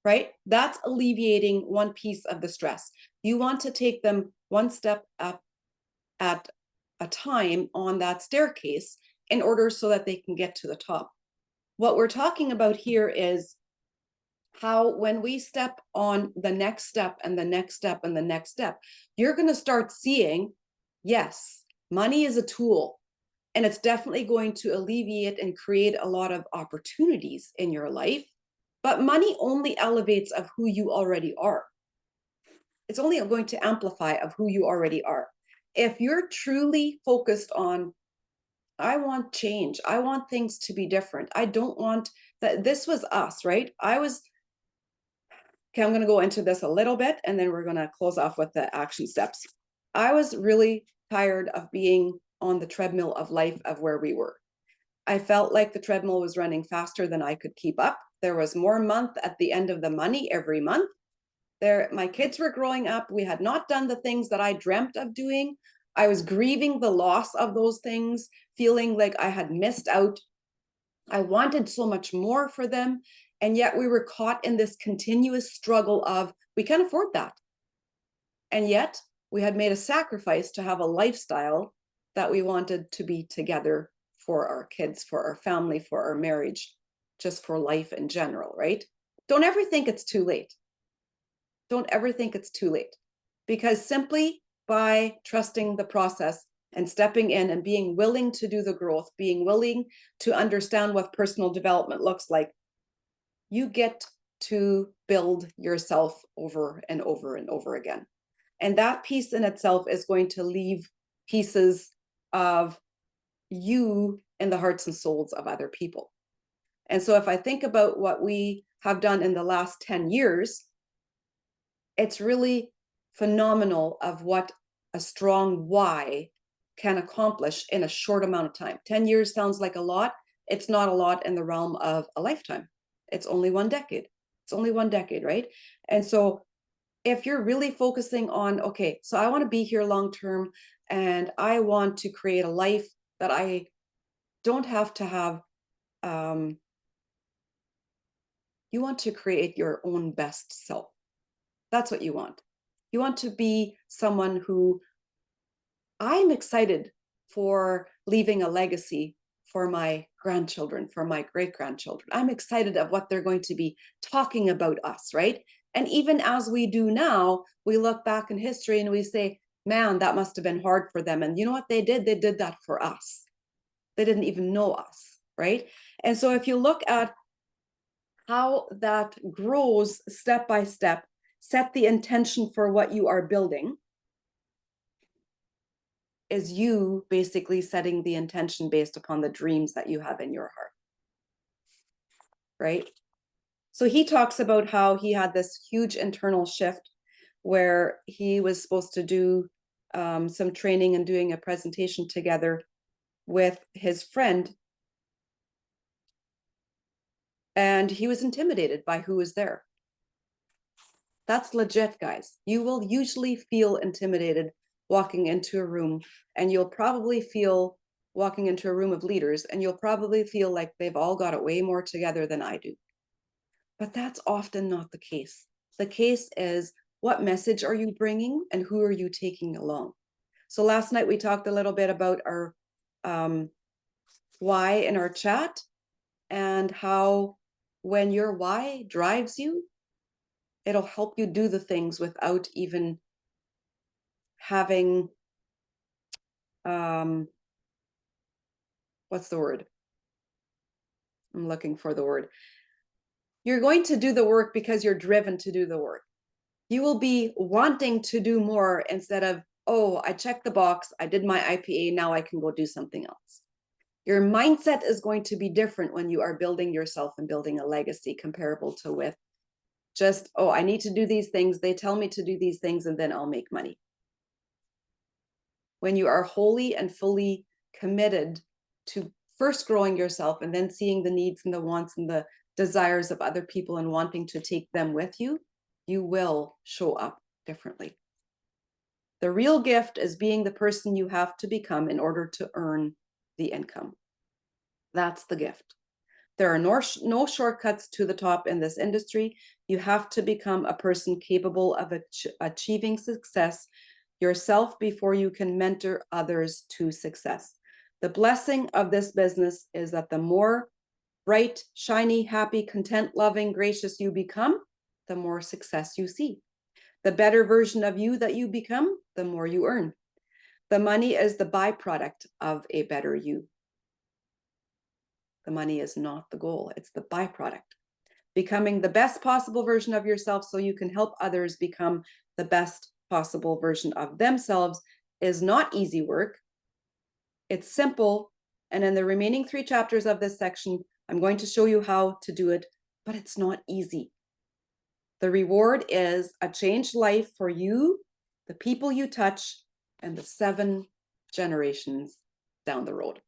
right? That's alleviating one piece of the stress. You want to take them one step up at a time on that staircase in order so that they can get to the top. What we're talking about here is how when we step on the next step and the next step and the next step, you're going to start seeing, yes, money is a tool. And it's definitely going to alleviate and create a lot of opportunities in your life. But money only elevates of who you already are. It's only going to amplify of who you already are. If you're truly focused on, I want change, I want things to be different, I don't want that. This was us, right? Okay, I'm going to go into this a little bit and then we're going to close off with the action steps. I was really tired of being on the treadmill of life of where we were. I felt like the treadmill was running faster than I could keep up. There was more month at the end of the money every month. My kids were growing up. We had not done the things that I dreamt of doing. I was grieving the loss of those things, feeling like I had missed out. I wanted so much more for them. And yet we were caught in this continuous struggle of, we can't afford that. And yet we had made a sacrifice to have a lifestyle that we wanted to be together for our kids, for our family, for our marriage, just for life in general, right? Don't ever think it's too late. Don't ever think it's too late, because simply by trusting the process and stepping in and being willing to do the growth, being willing to understand what personal development looks like, you get to build yourself over and over and over again. And that piece in itself is going to leave pieces of you in the hearts and souls of other people. And so if I think about what we have done in the last 10 years, it's really phenomenal of what a strong why can accomplish in a short amount of time. 10 years sounds like a lot. It's not a lot in the realm of a lifetime. It's only 1 decade. It's only 1 decade, right? And so if you're really focusing on, okay, so I want to be here long term and I want to create a life that I don't have to have, you want to create your own best self. That's what you want. You want to be someone who, I'm excited for leaving a legacy for my grandchildren, for my great-grandchildren. I'm excited of what they're going to be talking about us, right? And even as we do now, we look back in history and we say, man, that must have been hard for them. And you know what they did? They did that for us. They didn't even know us, right? And so if you look at how that grows step by step, set the intention for what you are building, is you basically setting the intention based upon the dreams that you have in your heart, right? So he talks about how he had this huge internal shift where he was supposed to do some training and doing a presentation together with his friend. And he was intimidated by who was there. That's legit, guys. You will usually feel intimidated walking into a room, and you'll probably feel walking into a room of leaders, and you'll probably feel like they've all got it way more together than I do. But that's often not the case. The case is, what message are you bringing and who are you taking along? So last night we talked a little bit about our why in our chat, and how when your why drives you, it'll help you do the things without even having what's the word? I'm looking for the word. You're going to do the work because you're driven to do the work. You will be wanting to do more instead of, oh, I checked the box, I did my IPA, now I can go do something else. Your mindset is going to be different when you are building yourself and building a legacy, comparable to with just, oh, I need to do these things, they tell me to do these things, and then I'll make money. When you are wholly and fully committed to first growing yourself and then seeing the needs and the wants and the desires of other people and wanting to take them with you, you will show up differently. The real gift is being the person you have to become in order to earn the income. That's the gift. There are no shortcuts to the top in this industry. You have to become a person capable of achieving success yourself before you can mentor others to success. The blessing of this business is that the more bright, shiny, happy, content, loving, gracious you become, the more success you see. The better version of you that you become, the more you earn. The money is the byproduct of a better you. The money is not the goal, it's the byproduct. Becoming the best possible version of yourself so you can help others become the best possible version of themselves is not easy work. It's simple. And in the remaining 3 chapters of this section, I'm going to show you how to do it, but it's not easy. The reward is a changed life for you, the people you touch, and the 7 generations down the road.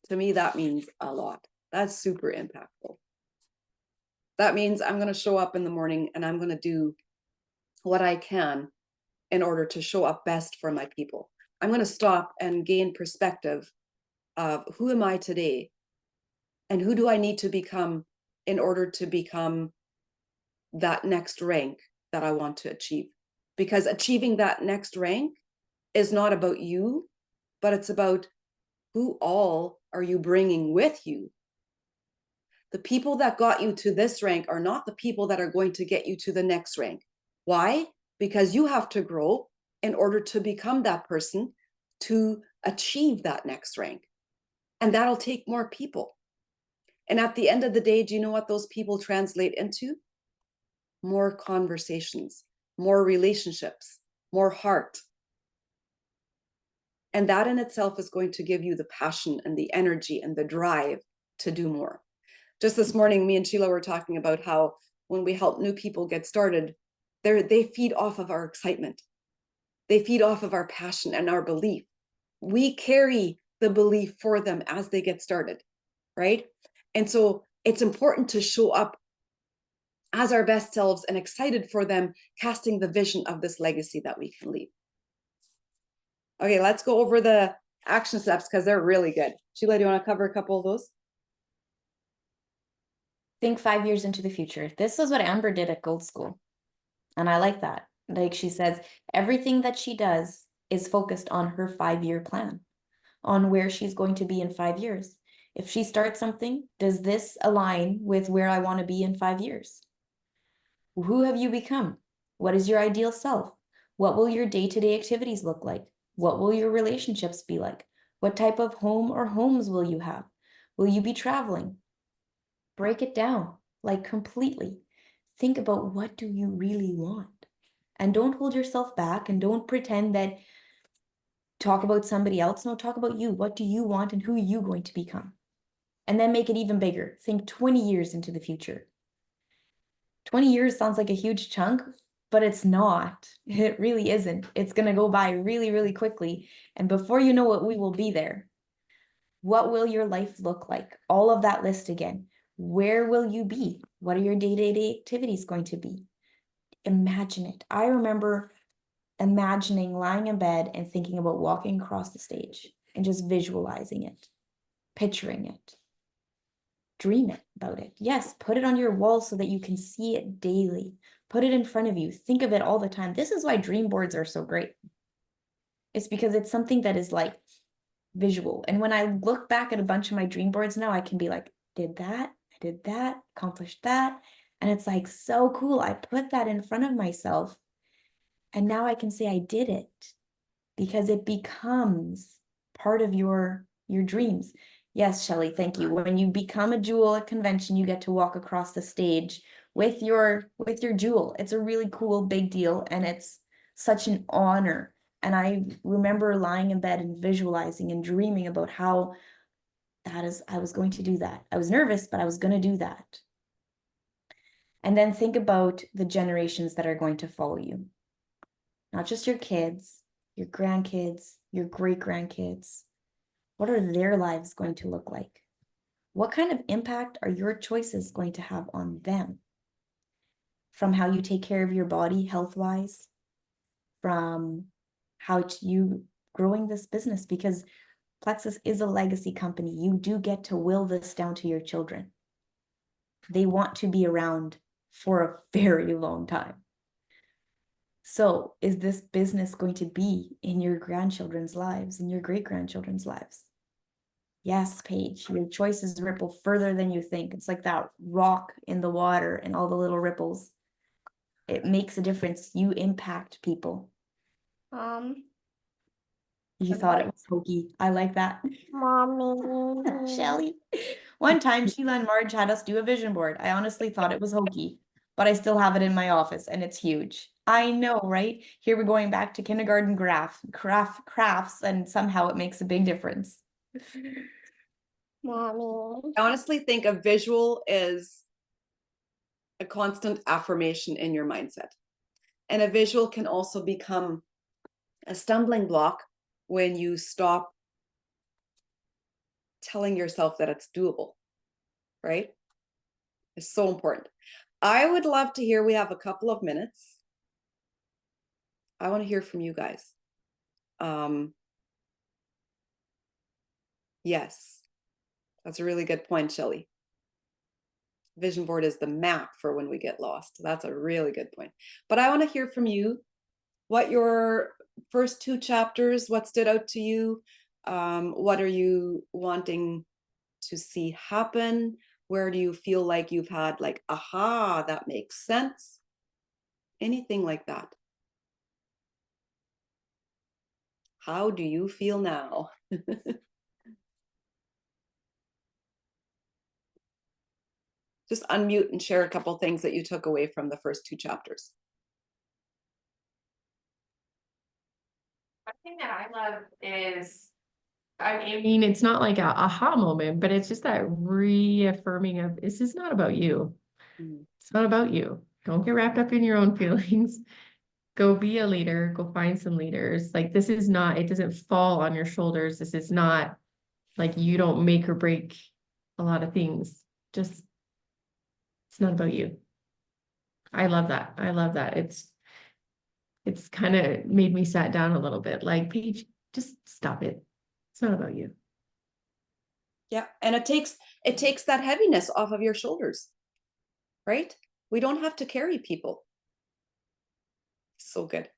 To me, that means a lot. That's super impactful. That means I'm going to show up in the morning and I'm going to do what I can in order to show up best for my people. I'm going to stop and gain perspective of who am I today and who do I need to become in order to become that next rank that I want to achieve. Because achieving that next rank is not about you, but it's about who all are you bringing with you. The people that got you to this rank are not the people that are going to get you to the next rank. Why? Because you have to grow in order to become that person to achieve that next rank. And that'll take more people. And at the end of the day, do you know what those people translate into? More conversations, more relationships, more heart. And that in itself is going to give you the passion and the energy and the drive to do more. Just this morning, me and Sheila were talking about how when we help new people get started, they feed off of our excitement. They feed off of our passion and our belief. We carry the belief for them as they get started, right? And so it's important to show up as our best selves and excited for them, casting the vision of this legacy that we can leave. Okay, let's go over the action steps because they're really good. Sheila, do you want to cover a couple of those? Think 5 years into the future. This is what Amber did at Gold School. And I like that. Like she says, everything that she does is focused on her 5-year plan, on where she's going to be in 5 years. If she starts something, does this align with where I want to be in 5 years? Who have you become? What is your ideal self? What will your day-to-day activities look like? What will your relationships be like? What type of home or homes will you have? Will you be traveling? Break it down, like completely. Think about, what do you really want? And don't hold yourself back, and don't pretend that talk about somebody else. No, talk about you. What do you want and who are you going to become? And then make it even bigger. Think 20 years into the future. 20 years sounds like a huge chunk, but it's not. It really isn't. It's going to go by really, really quickly. And before you know it, we will be there. What will your life look like? All of that list again. Where will you be? What are your day-to-day activities going to be? Imagine it. I remember imagining lying in bed and thinking about walking across the stage and just visualizing it, picturing it. Dream it about it. Yes, put it on your wall so that you can see it daily. Put it in front of you. Think of it all the time. This is why dream boards are so great. It's because it's something that is like visual. And when I look back at a bunch of my dream boards now, I can be like, did that, I did that, accomplished that. And it's like so cool. I put that in front of myself. And now I can say I did it because it becomes part of your dreams. Yes, Shelley, thank you. When you become a jewel at convention, you get to walk across the stage with your jewel. It's a really cool big deal, and it's such an honor. And I remember lying in bed and visualizing and dreaming about how I was going to do that. I was nervous, but I was going to do that. And then think about the generations that are going to follow you. Not just your kids, your grandkids, your great-grandkids. What are their lives going to look like? What kind of impact are your choices going to have on them? From how you take care of your body health-wise, from how you growing this business, because Plexus is a legacy company. You do get to will this down to your children. They want to be around for a very long time. So is this business going to be in your grandchildren's lives, in your great-grandchildren's lives? Yes, Paige, your choices ripple further than you think. It's like that rock in the water and all the little ripples. It makes a difference. You impact people. You thought it was hokey. I like that. Mommy. Shelly. One time, Sheila and Marge had us do a vision board. I honestly thought it was hokey, but I still have it in my office and it's huge. I know, right? Here we're going back to kindergarten crafts, and somehow it makes a big difference. Mommy. I honestly think a visual is a constant affirmation in your mindset. And a visual can also become a stumbling block when you stop telling yourself that it's doable, right? It's so important. I would love to hear, we have a couple of minutes. I want to hear from you guys. Yes, that's a really good point, Shelley. Vision board is the map for when we get lost. That's a really good point. But I want to hear from you. What your first 2 chapters, what stood out to you? What are you wanting to see happen? Where do you feel like you've had like, aha, that makes sense? Anything like that. How do you feel now? Just unmute and share a couple things that you took away from the first 2 chapters. One thing that I love is, I mean, it's not like a aha moment, but it's just that reaffirming of this is not about you. It's not about you. Don't get wrapped up in your own feelings. Go be a leader. Go find some leaders. Like this is not, it doesn't fall on your shoulders. This is not like you don't make or break a lot of things. Just, it's not about you. I love that. I love that. It's kind of made me sat down a little bit. Like, Paige, just stop it. It's not about you. Yeah, and it takes that heaviness off of your shoulders, right? We don't have to carry people. So good.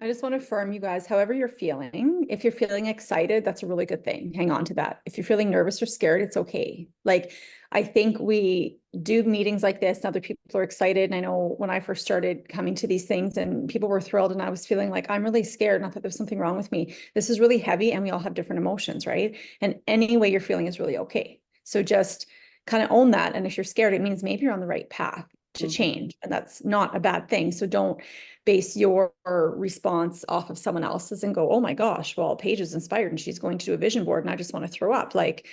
I just want to affirm you guys, however you're feeling, if you're feeling excited, that's a really good thing. Hang on to that. If you're feeling nervous or scared, it's okay. Like, I think we do meetings like this and other people are excited. And I know when I first started coming to these things and people were thrilled and I was feeling like I'm really scared, not that there's something wrong with me. This is really heavy and we all have different emotions, right? And any way you're feeling is really okay. So just kind of own that. And if you're scared, it means maybe you're on the right path to change, and that's not a bad thing. So don't base your response off of someone else's and go, oh my gosh, well, Paige is inspired and she's going to do a vision board and I just want to throw up. Like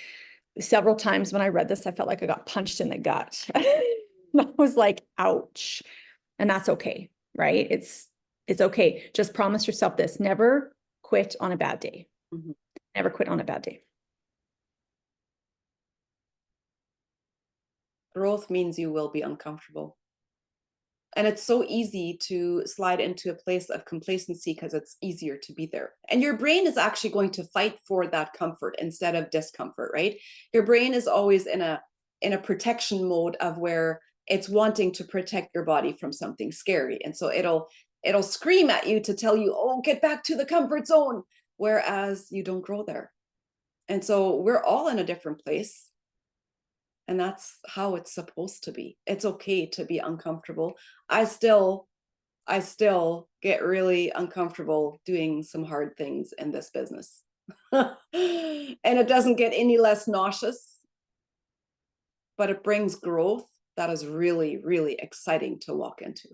several times when I read this, I felt like I got punched in the gut. I was like, ouch. And that's okay, right? It's okay. Just promise yourself this, never quit on a bad day. Never quit on a bad day. Growth means you will be uncomfortable. And it's so easy to slide into a place of complacency because it's easier to be there. And your brain is actually going to fight for that comfort instead of discomfort, right? Your brain is always in a protection mode of where it's wanting to protect your body from something scary. And so it'll scream at you to tell you, oh, get back to the comfort zone, whereas you don't grow there. And so we're all in a different place. And that's how it's supposed to be. It's okay to be uncomfortable. I still get really uncomfortable doing some hard things in this business. And it doesn't get any less nauseous, but it brings growth that is really, really exciting to walk into.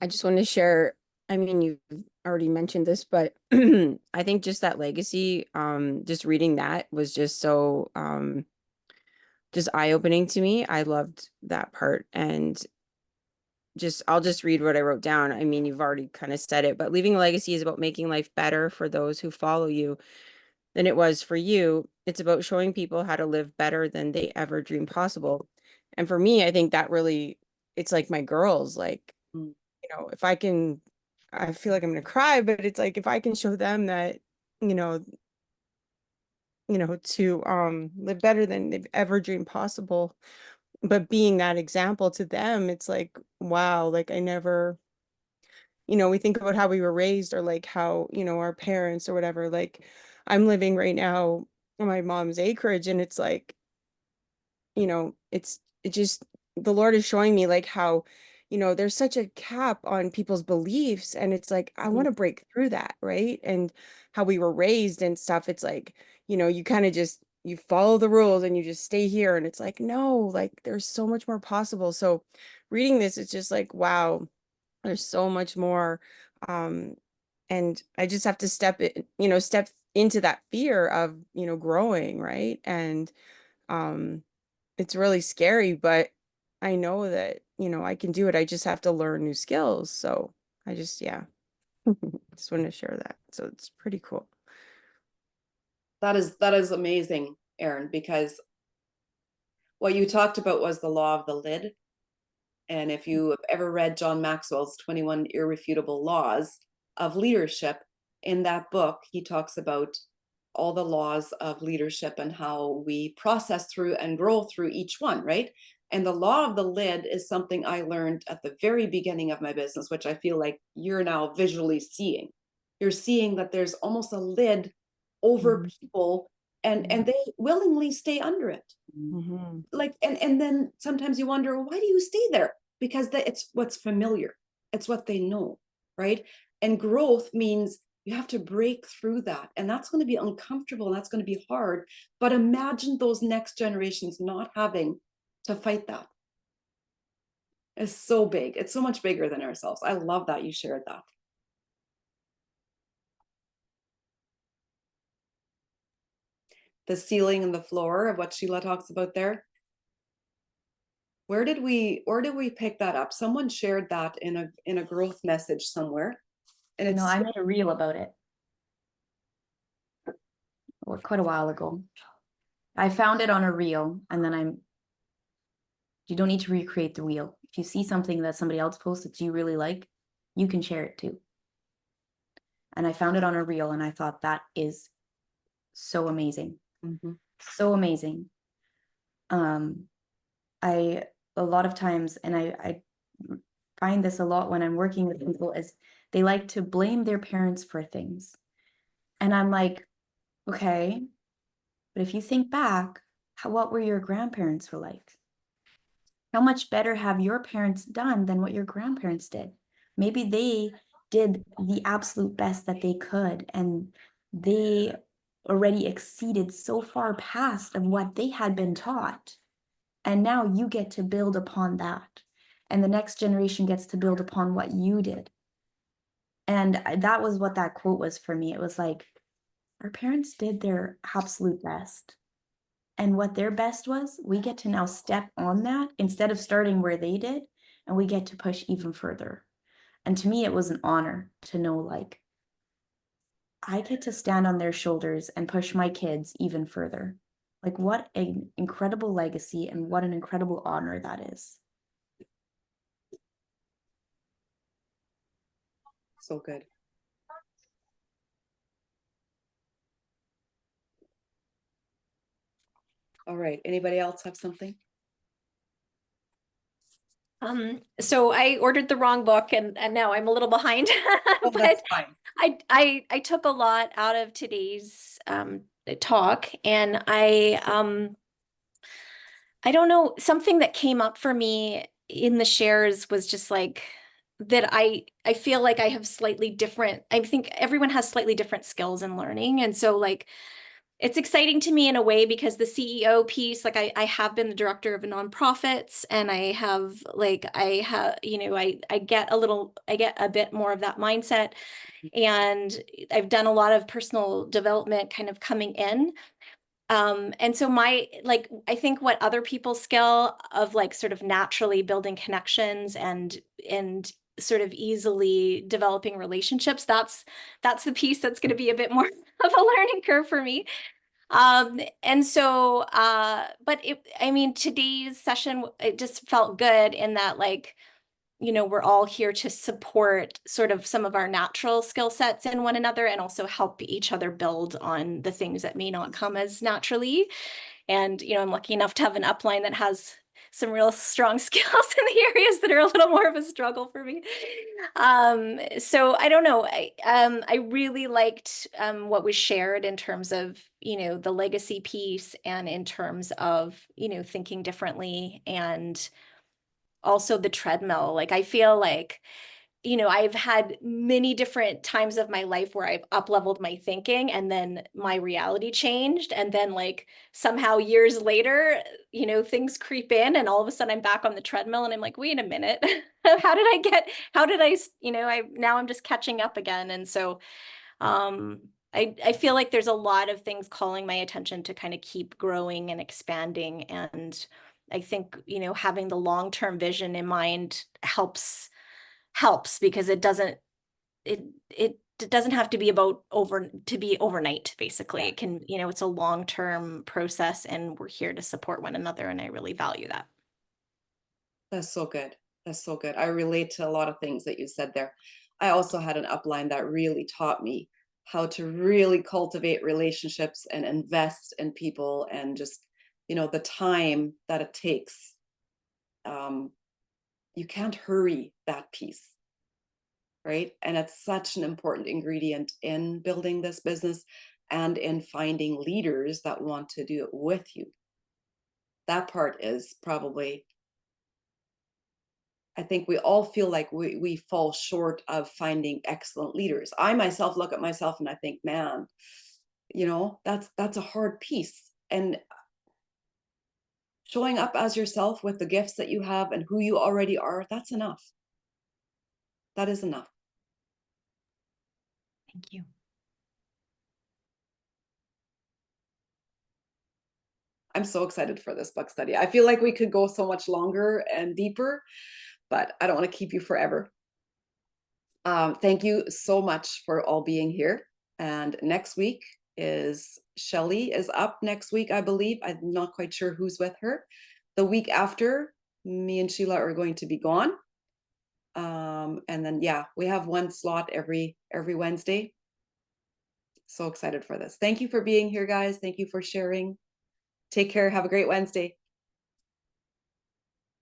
I just want to share, I mean, you've already mentioned this, but I think just that legacy, just reading that was just so just eye-opening to me. I loved that part. And I'll just read what I wrote down. I mean, you've already kind of said it, but leaving a legacy is about making life better for those who follow you than it was for you. It's about showing people how to live better than they ever dreamed possible. And for me, I think that really, it's like my girls, like, if I can, I feel like I'm going to cry, but it's like, if I can show them that, to live better than they've ever dreamed possible, but being that example to them, it's like, wow, like I never, we think about how we were raised or like how, our parents or whatever, like I'm living right now on my mom's acreage, and it's like, it just, the Lord is showing me like how, there's such a cap on people's beliefs, and it's like, I want to break through that, right? And how we were raised and stuff, it's like, you kind of just, you follow the rules and you just stay here, and it's like, no, like there's so much more possible. So reading this, it's just like, wow, there's so much more. And I just have to step into that fear of, growing, right? And it's really scary, but I know that, I can do it. I just have to learn new skills. So I just, yeah, just wanted to share that. So it's pretty cool. That is amazing, Erin, because what you talked about was the law of the lid. And if you have ever read John Maxwell's 21 Irrefutable Laws of Leadership, in that book, he talks about all the laws of leadership and how we process through and grow through each one, right? And the law of the lid is something I learned at the very beginning of my business, which I feel like you're now visually seeing. You're seeing that there's almost a lid over people, and they willingly stay under it. Like, and then sometimes you wonder, why do you stay there? Because it's what's familiar. It's what they know, right? And growth means you have to break through that. And that's going to be uncomfortable and that's going to be hard. But imagine those next generations not having to fight that. It's so big. It's so much bigger than ourselves. I love that you shared that. The ceiling and the floor of what Sheila talks about there. Where did we pick that up? Someone shared that in a growth message somewhere. And it's I made a reel about it quite a while ago. I found it on a reel, and then you don't need to recreate the wheel. If you see something that somebody else posted that you really like, you can share it too. And I found it on a reel, and I thought that is so amazing. So amazing. A lot of times, and I find this a lot when I'm working with people, is they like to blame their parents for things. And I'm like, okay, but if you think back, what were your grandparents were like? How much better have your parents done than what your grandparents did? Maybe they did the absolute best that they could, and they already exceeded so far past of what they had been taught. And now you get to build upon that. And the next generation gets to build upon what you did. And that was what that quote was for me. It was like, our parents did their absolute best. and what their best was, we get to now step on that instead of starting where they did, and we get to push even further. And to me, it was an honor to know, like, I get to stand on their shoulders and push my kids even further. Like, what an incredible legacy and what an incredible honor that is. So good. All right. Anybody else have something? So I ordered the wrong book and now I'm a little behind. Oh, But that's fine. I took a lot out of today's talk, and I don't know, something that came up for me in the shares was just like that I feel like I have slightly different, I think everyone has slightly different skills in learning. And so like it's exciting to me in a way because the CEO piece, like I have been the director of a nonprofits, and I have, you know, I get a bit more of that mindset, and I've done a lot of personal development kind of coming in. And so I think what other people's skill of like sort of naturally building connections and sort of easily developing relationships, that's the piece that's going to be a bit more of a learning curve for me. And so, I mean, today's session, it just felt good in that, like, you know, we're all here to support sort of some of our natural skill sets in one another and also help each other build on the things that may not come as naturally. And, you know, I'm lucky enough to have an upline that has some real strong skills in the areas that are a little more of a struggle for me. So I don't know. I really liked what was shared in terms of, you know, the legacy piece, and in terms of, you know, thinking differently, and also the treadmill. Like I feel like, you know, I've had many different times of my life where I've up-leveled my thinking and then my reality changed. And then like somehow years later, you know, things creep in and all of a sudden I'm back on the treadmill and I'm like, wait a minute, now I'm just catching up again. And so I feel like there's a lot of things calling my attention to kind of keep growing and expanding. And I think, you know, having the long-term vision in mind helps because it doesn't have to be overnight, basically. It can, you know, it's a long-term process, and we're here to support one another, and I really value that. That's so good. That's so good. I relate to a lot of things that you said there. I also had an upline that really taught me how to really cultivate relationships and invest in people, and just, you know, the time that it takes. You can't hurry that piece, right? And it's such an important ingredient in building this business and in finding leaders that want to do it with you. That part is probably, I think we all feel like we fall short of finding excellent leaders. I myself look at myself and I think, man, you know, that's a hard piece. And showing up as yourself with the gifts that you have and who you already are, that's enough. That is enough. Thank you. I'm so excited for this book study. I feel like we could go so much longer and deeper, but I don't want to keep you forever. Thank you so much for all being here. And next week is Shelley is up next week, I believe. I'm not quite sure who's with her. The week after, me and Sheila are going to be gone. And then, yeah, we have one slot every Wednesday. So excited for this. Thank you for being here, guys. Thank you for sharing. Take care. Have a great Wednesday.